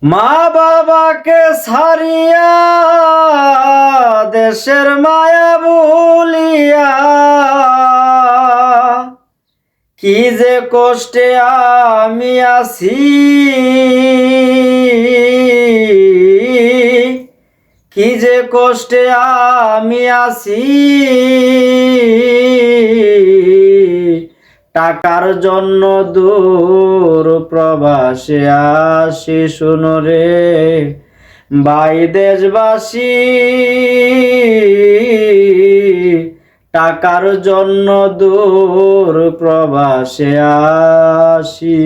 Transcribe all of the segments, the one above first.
মা বাবাকে ছাড়িয়া দেশের মায়া ভুলিয়া কি যে কষ্টে আমি আছি, কি যে কষ্টে আমি আছি। টাকার জন্য দূর প্রবাসে আসি, শুনো রে ভাই দেশবাসী। টাকার জন্য দূর প্রবাসে আসি।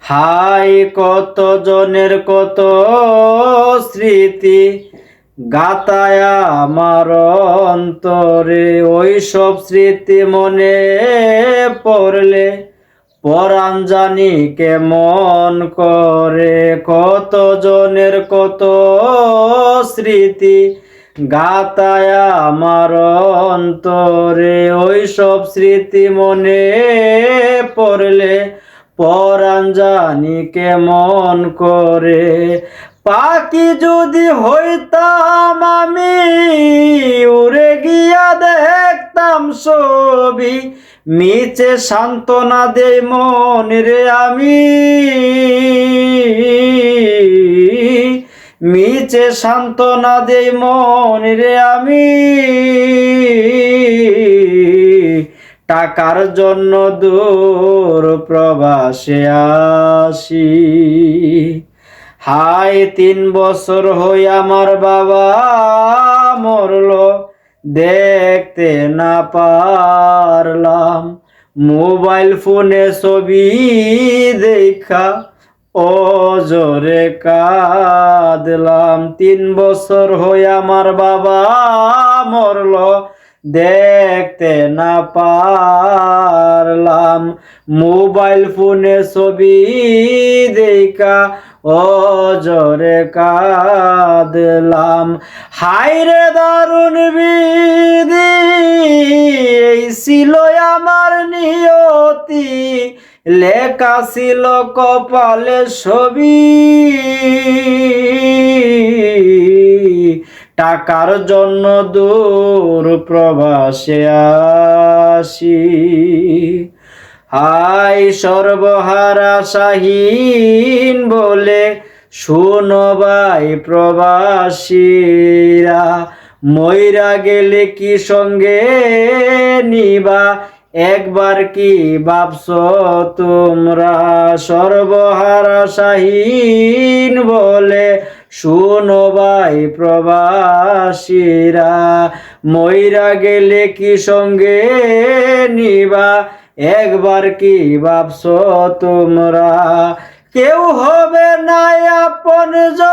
হাই কত জনের কত স্মৃতি গাতায় আমার অন্তরে, ওই সব স্মৃতি মনে পড়লে পরাণ জানি কেমন করে। কত জনের কত স্মৃতি গাতায় আমার অন্তরে, ওই সব স্মৃতি মনে পড়লে পরাণ জানি কেমন করে। পাখি যদি হইতাম আমি, উড়ে গিয়া দেখতাম ছবি, মিছে সান্ত্বনা দেই মন রে আমি, মিছে সান্ত্বনা দেই মন রে আমি। টাকার জন্য দূর প্রবাসে আসি। হাই 3 বছর হই আমার বাবা মরল, দেখতে না পারলাম। মোবাইল ফোনে ছবি দেখা অজরে কাঁদলাম। 3 বছর হই আমার বাবা মরল, দেখতে না পারলাম। মোবাইল ফোনে ছবি দেখা অজরে কাঁদলাম। হায়রে দারুণ বিধি, এই ছিল আমার নিয়তি, লেখা ছিল কপালে ছবি। টাকার জন্য দূর প্রবাসে আসি। হাই সর্বহারা শাহীন বলে শুনো ভাই প্রবাসীরা, মইরা গেলে কি সঙ্গে নিবা, একবার কি ভাবছো তোমরা। সর্বহারা শাহীন বলে শুনো ভাই প্রবাসীরা, মইরা গেলে কি সঙ্গে নিবা, একবার কি ভাবছো তোমরা। কেউ হবে না আপনজন,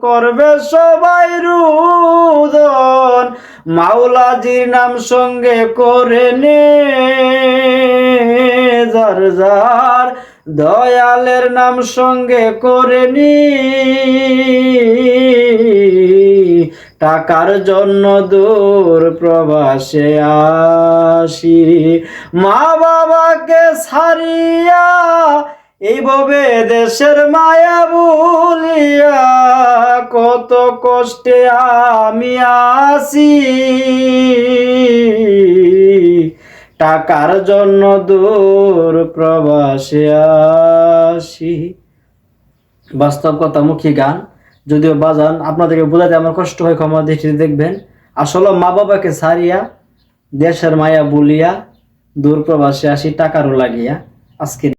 করবে সবাই রুদন, মাওলাজির নাম সঙ্গে করে নে যার যার, দয়ালের নাম সঙ্গে করে নি। টাকার জন্য দূর প্রবাসে আসি। মা বাবাকে ছাড়িয়া এইভাবে দেশের মায়া ভুলিয়া কত কষ্টে আমি আছি। টাকার জন্য দূর প্রবাসে আসি। বাস্তব কথা মুখী গান, যদিও বাজান আপনাদেরকে বোঝাতে আমার কষ্ট হয়, ক্ষমা দৃষ্টিতে দেখবেন। আসলে মা বাবাকে ছাড়িয়া দেশের মায়া ভুলিয়া দূর প্রবাসে আসি, টাকারও লাগিয়া। আজকে